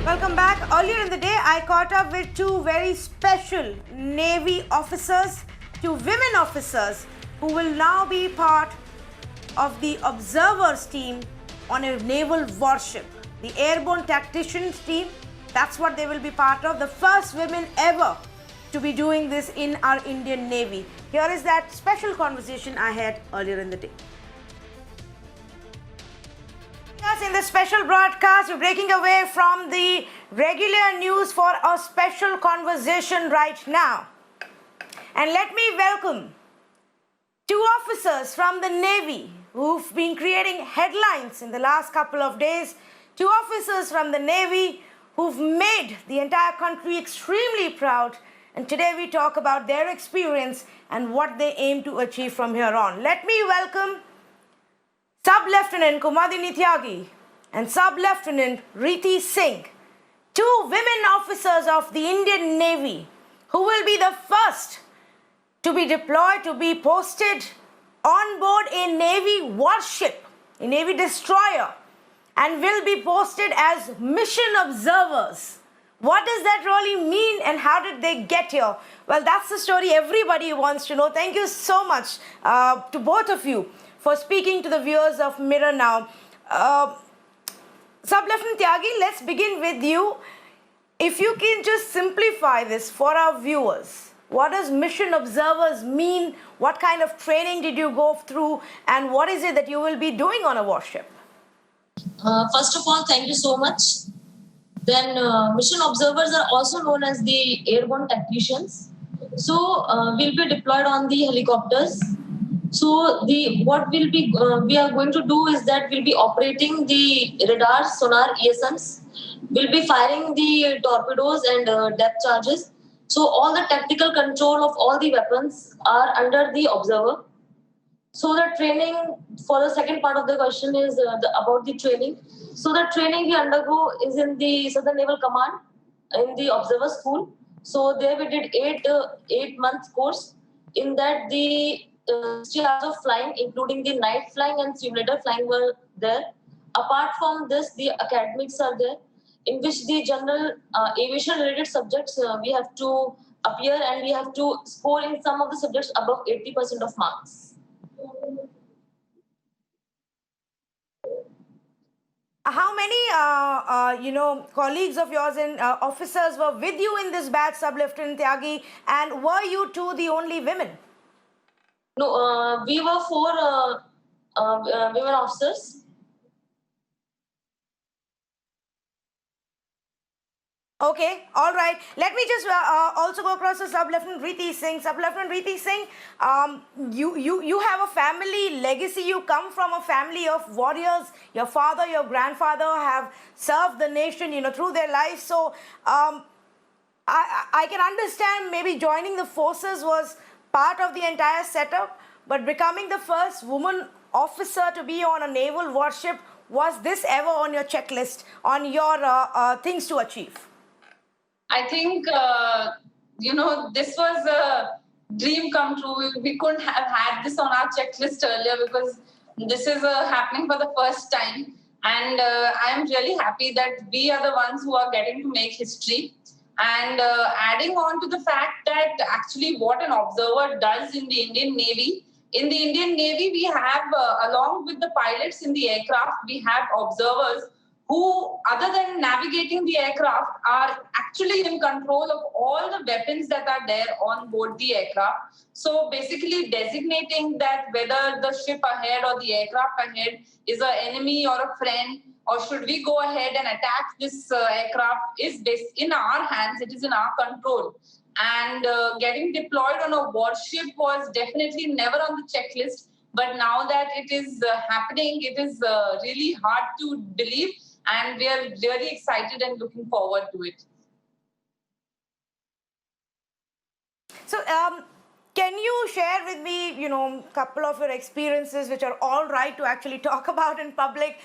Welcome back. Earlier in the day, I caught up with two very special Navy officers, two women officers who will now be part of the observers team on a naval warship. The airborne tacticians team, that's what they will be part of. The first women ever to be doing this in our Indian Navy. Here is that special conversation I had earlier in the day. In this special broadcast, we're breaking away from the regular news for a special conversation right now. And let me welcome two officers from the Navy who've been creating headlines in the last couple of days. Two officers from the Navy who've made the entire country extremely proud. And today we talk about their experience and what they aim to achieve from here on. Let me welcome Sub-Lieutenant Kumodini and Sub-Lieutenant Riti Singh, two women officers of the Indian Navy who will be the first to be deployed, to be posted on board a Navy warship, a Navy destroyer, and will be posted as mission observers. What does that really mean and how did they get here? Well, that's the story everybody wants to know. Thank you so much to both of you for speaking to the viewers of Mirror Now. Sub-Lieutenant Tyagi, let's begin with you. If you can just simplify this for our viewers, what does mission observers mean? What kind of training did you go through? And what is it that you will be doing on a warship? First of all, thank you so much. Then mission observers are also known as the airborne tacticians. So we'll be deployed on the helicopters. So what we are going to do is that we'll be operating the radar, sonar, ESMs. We'll be firing the torpedoes and depth charges. So all the tactical control of all the weapons are under the observer. So the training for the second part of the question is about the training. So the training we undergo is in the Southern Naval Command in the observer school. So there we did 8 months course. In that the 60 hours of flying, including the night flying and simulator flying, were there. Apart from this, the academics are there, in which the general aviation related subjects we have to appear and we have to score in some of the subjects above 80% of marks. How many, colleagues of yours and officers were with you in this batch, Sub-Lieutenant Tyagi, and were you two the only women? No, we were 4 women officers. Okay, all right. Let me just also go across to Sub-Lieutenant Riti Singh. Sub-Lieutenant Riti Singh, you have a family legacy. You come from a family of warriors. Your father, your grandfather have served the nation, through their life. So I can understand maybe joining the forces was part of the entire setup, but becoming the first woman officer to be on a naval warship, was this ever on your checklist, on your things to achieve? I think, this was a dream come true. We couldn't have had this on our checklist earlier because this is happening for the first time. And I am really happy that we are the ones who are getting to make history. And adding on to the fact that actually what an observer does in the Indian Navy, we have, along with the pilots in the aircraft, we have observers who, other than navigating the aircraft, are actually in control of all the weapons that are there on board the aircraft. So basically designating that whether the ship ahead or the aircraft ahead is an enemy or a friend, or should we go ahead and attack this aircraft, is in our hands, it is in our control. And getting deployed on a warship was definitely never on the checklist. But now that it is happening, it is really hard to believe. And we are really excited and looking forward to it. So, can you share with me, a couple of your experiences which are all right to actually talk about in public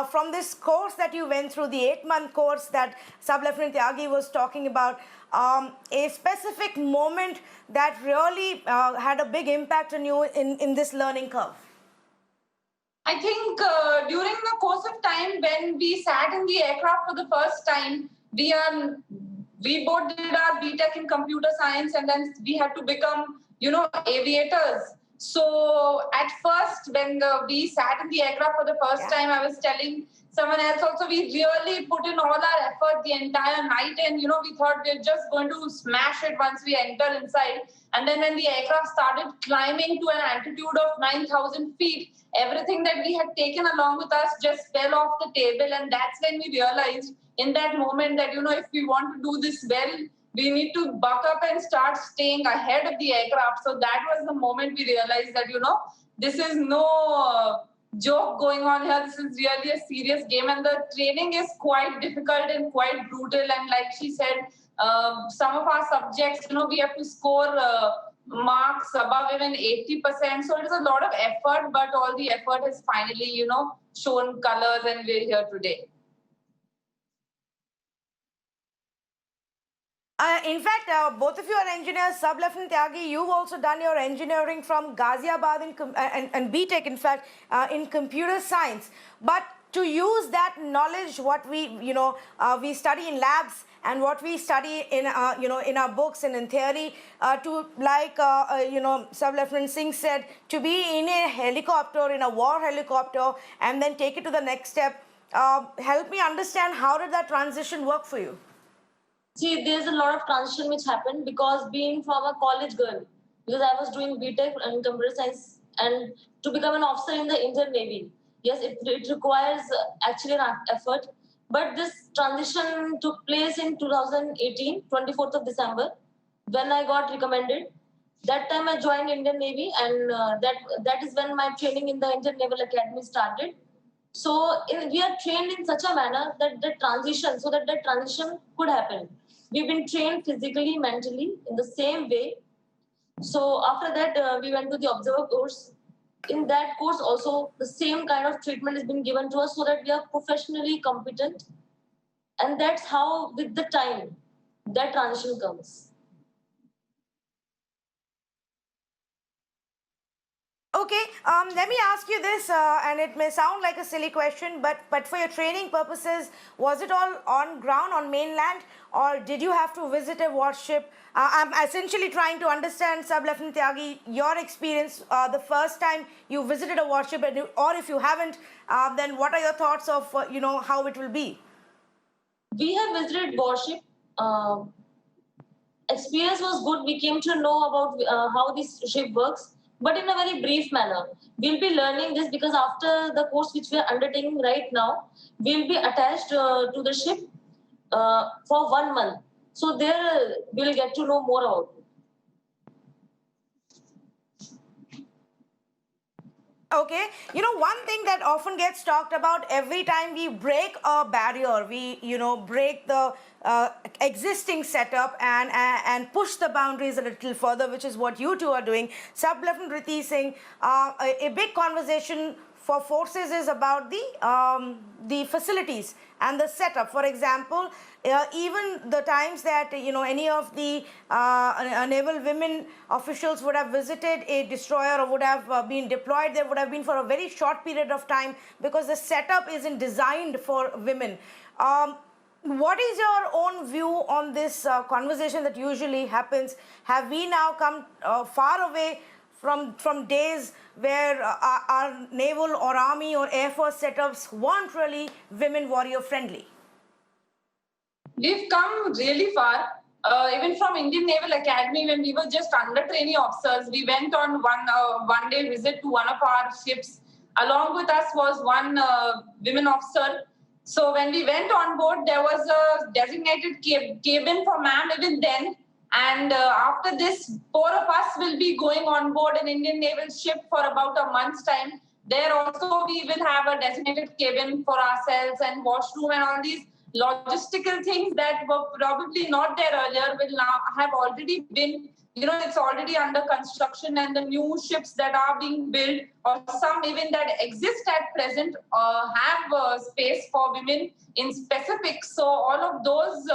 from this course that you went through, the 8-month course that Sub-Lieutenant Tyagi was talking about, a specific moment that really had a big impact on you in this learning curve? I think during the course of time when we sat in the aircraft for the first time, we both did our BTech in computer science, and then we had to become, aviators. So at first, when we sat in the aircraft for the first time, I was telling someone else also, we really put in all our effort the entire night, and we thought we are just going to smash it once we enter inside. And then when the aircraft started climbing to an altitude of 9,000 feet, everything that we had taken along with us just fell off the table. And that's when we realized in that moment that, if we want to do this well, we need to buck up and start staying ahead of the aircraft. So that was the moment we realized that, this is no joke going on here. This is really a serious game, and the training is quite difficult and quite brutal. And like she said, some of our subjects, we have to score marks above even 80%. So it is a lot of effort, but all the effort has finally, shown colors, and we're here today. In fact, both of you are engineers. Sub-Lieutenant Tyagi, you've also done your engineering from Ghaziabad and BTech, in fact, in computer science. But to use that knowledge, what we, we study in labs and what we study in, in our books and in theory, to like, Sub-Lieutenant Singh said, to be in a helicopter, in a war helicopter, and then take it to the next step. Help me understand, how did that transition work for you? See, there's a lot of transition which happened because being from a college girl, because I was doing BTech and computer science, and to become an officer in the Indian Navy, yes, it requires actually an effort. But this transition took place in 2018, 24th of December, when I got recommended. That time I joined Indian Navy, and that is when my training in the Indian Naval Academy started. So we are trained in such a manner that the transition could happen. We've been trained physically, mentally in the same way. So after that, we went to the observer course. In that course also, the same kind of treatment has been given to us so that we are professionally competent. And that's how, with the time, that transition comes. Okay, let me ask you this, and it may sound like a silly question, but for your training purposes, was it all on ground, on mainland, or did you have to visit a warship? I'm essentially trying to understand, Sub-Lieutenant Tyagi, your experience the first time you visited a warship, or if you haven't, then what are your thoughts of, how it will be? We have visited warship. Experience was good. We came to know about how this ship works, but in a very brief manner. We'll be learning this because after the course which we are undertaking right now, we'll be attached to the ship for 1 month. So there we'll get to know more about it. Okay, one thing that often gets talked about every time we break a barrier, we, break the existing setup and push the boundaries a little further, which is what you two are doing. Sub-Lieutenant Riti saying a big conversation for forces is about the facilities and the setup. For example, even the times that any of the naval women officials would have visited a destroyer or would have been deployed, there would have been for a very short period of time because the setup isn't designed for women. What is your own view on this conversation that usually happens? Have we now come far away from days where our naval or army or air force setups weren't really women warrior friendly? We've come really far. Even from Indian Naval Academy, when we were just under trainee officers, we went on one day visit to one of our ships. Along with us was one women officer. So when we went on board, there was a designated cabin for ma'am even then. And after this, 4 of us will be going on board an Indian naval ship for about a month's time. There also we will have a designated cabin for ourselves and washroom, and all these logistical things that were probably not there earlier will now have already been, it's already under construction, and the new ships that are being built or some even that exist at present have space for women in specific. So all of those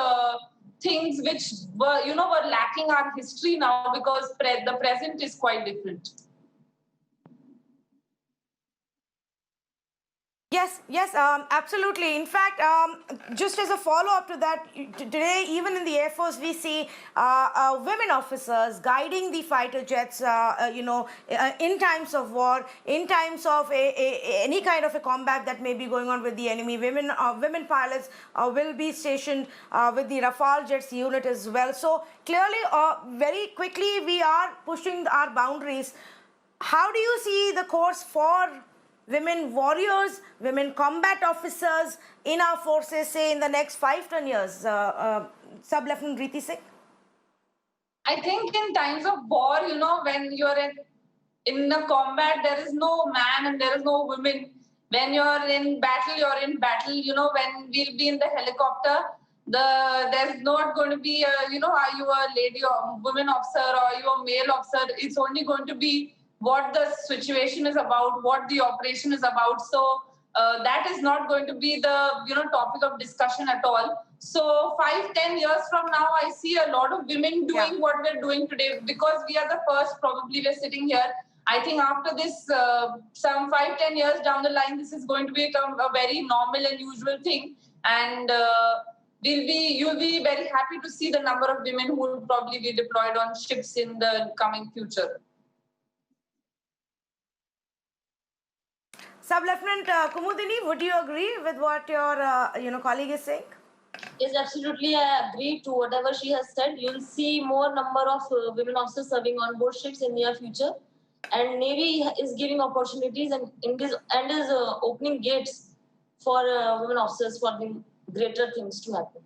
things which were lacking our history now, because the present is quite different. Yes, yes, absolutely. In fact, just as a follow-up to that, today, even in the Air Force, we see women officers guiding the fighter jets, in times of war, in times of any kind of a combat that may be going on with the enemy. Women pilots will be stationed with the Rafale jets unit as well. So clearly, very quickly, we are pushing our boundaries. How do you see the course for women warriors, women combat officers in our forces, say in the next 5-10 years, Sub-Lieutenant Riti Singh? I think in times of war, when you're in a combat, there is no man and there is no women. When you're in battle, you're in battle. When we'll be in the helicopter, there's not going to be are you a lady or woman officer or are you a male officer? It's only going to be what the situation is about, what the operation is about. So that is not going to be the topic of discussion at all. So 5-10 years from now, I see a lot of women doing what we're doing today because we are the first. Probably we're sitting here. I think after this, some 5-10 years down the line, this is going to become a very normal and usual thing, and you'll be very happy to see the number of women who will probably be deployed on ships in the coming future. Sub-Lieutenant Kumodini, would you agree with what your colleague is saying? Yes, absolutely. I agree to whatever she has said. You'll see more number of women officers serving on board ships in near future, and Navy is giving opportunities and is opening gates for women officers for the greater things to happen.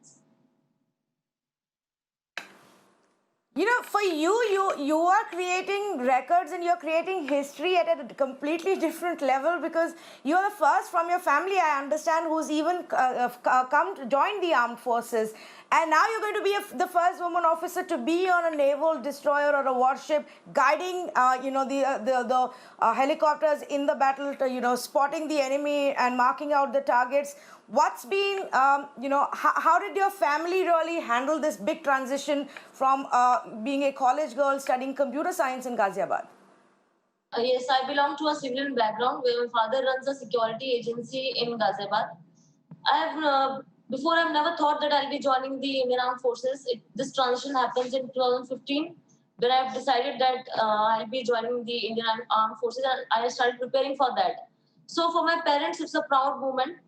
For you are creating records and you're creating history at a completely different level because you're the first from your family, I understand, who's even come to join the armed forces. And now you're going to be the first woman officer to be on a naval destroyer or a warship, guiding, the helicopters in the battle, to, spotting the enemy and marking out the targets. What's been, how did your family really handle this big transition from being a college girl studying computer science in Ghaziabad? Yes, I belong to a civilian background where my father runs a security agency in Ghaziabad. Before I've never thought that I'll be joining the Indian Armed Forces. This transition happens in 2015 when I've decided that I'll be joining the Indian Armed Forces, and I started preparing for that. So for my parents, it's a proud moment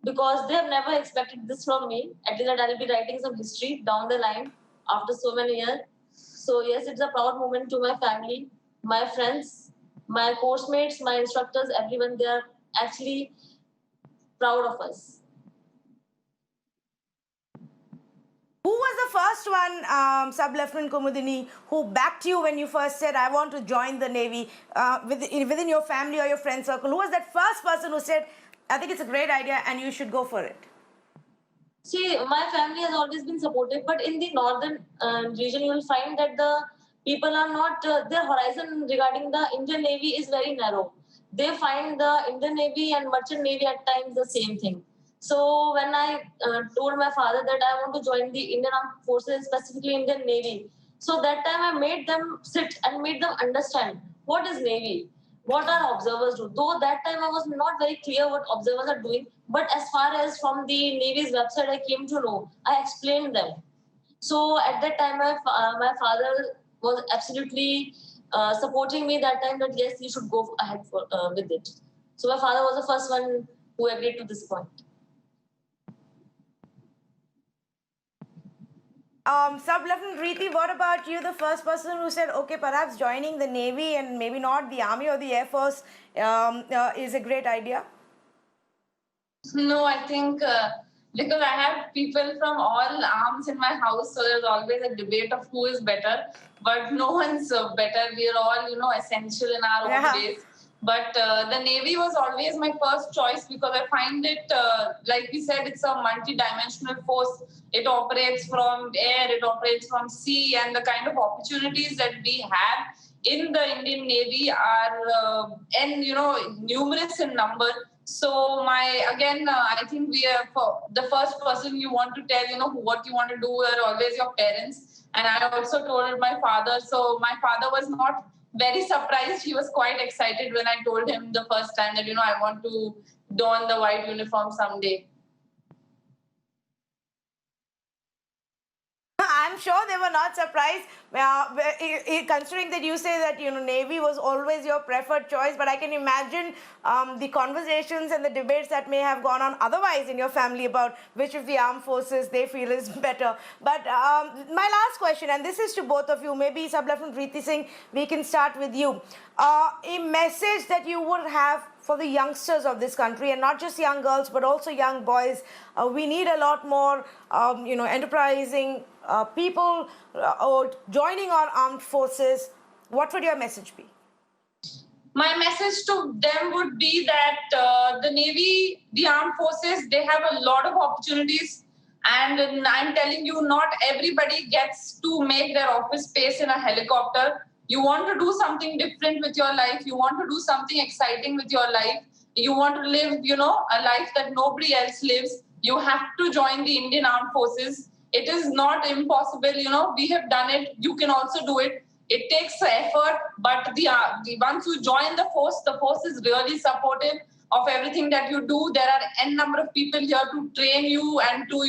because they have never expected this from me. At least that I'll be writing some history down the line after so many years. So yes, it's a proud moment to my family, my friends, my course mates, my instructors, everyone. They are actually proud of us. Who was the first one, Sub-Lieutenant Kumodini, who backed you when you first said, I want to join the Navy, within your family or your friend circle? Who was that first person who said, I think it's a great idea and you should go for it? See, my family has always been supportive, but in the northern region, you will find that the people are not, their horizon regarding the Indian Navy is very narrow. They find the Indian Navy and Merchant Navy at times the same thing. So when I told my father that I want to join the Indian Armed Forces, specifically Indian Navy, so that time I made them sit and made them understand what is Navy, what our observers do. Though that time I was not very clear what observers are doing, but as far as from the Navy's website I came to know, I explained them. So at that time, my father was absolutely supporting me that time that yes, you should go ahead with it. So my father was the first one who agreed to this point. Sub-Lieutenant Riti, what about you, the first person who said, okay, perhaps joining the Navy and maybe not the Army or the Air Force is a great idea? No, I think because I have people from all arms in my house, so there's always a debate of who is better. But no one's better. We're all, essential in our own ways. But the Navy was always my first choice because I find it, like we said, it's a multi-dimensional force. It operates from air, it operates from sea, and the kind of opportunities that we have in the Indian Navy are, numerous in number. So I think we are the first person you want to tell, what you want to do are always your parents. And I also told my father. So my father was not very surprised. He was quite excited when I told him the first time that, I want to don the white uniform someday. I'm sure they were not surprised, considering that you say that Navy was always your preferred choice. But I can imagine the conversations and the debates that may have gone on otherwise in your family about which of the armed forces they feel is better. But my last question, and this is to both of you, maybe Sub-Lieutenant Riti Singh, we can start with you. A message that you would have for the youngsters of this country, and not just young girls but also young boys. We need a lot more enterprising people joining our armed forces. What would your message be? My message to them would be that the Navy, the armed forces, they have a lot of opportunities. And I'm telling you, not everybody gets to make their office space in a helicopter. You want to do something different with your life. You want to do something exciting with your life. You want to live, a life that nobody else lives. You have to join the Indian Armed Forces. It is not impossible. We have done it. You can also do it. It takes effort, but once you join the force is really supportive of everything that you do. There are n number of people here to train you and to,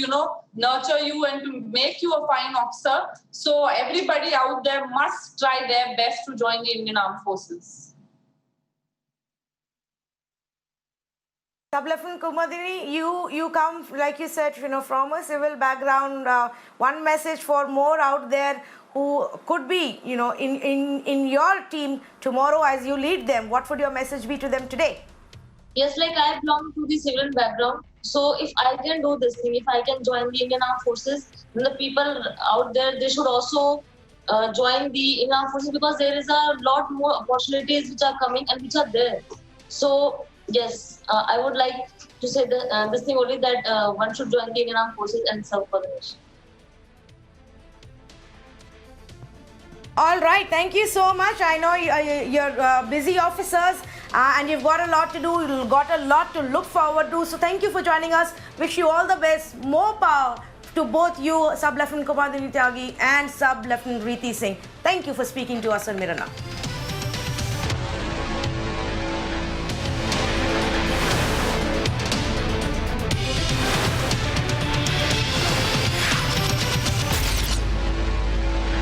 nurture you and to make you a fine officer. So everybody out there must try their best to join the Indian Armed Forces. Sub-Lieutenant Kumodini, you come, like you said, from a civil background. One message for more out there who could be, in your team tomorrow as you lead them. What would your message be to them today? Yes, like I belong to the civil background. So if I can do this thing, if I can join the Indian Armed Forces, then the people out there, they should also join the Indian Armed Forces, because there is a lot more opportunities which are coming and which are there. So yes, I would like to say that, this thing only, that one should join the Indian Armed Forces and serve for the nation. All right, thank you so much. I know you're busy officers and you've got a lot to do. You've got a lot to look forward to. So thank you for joining us. Wish you all the best. More power to both you, Sub-Lieutenant Kumodini and Sub-Lieutenant Riti Singh. Thank you for speaking to us on Mirana.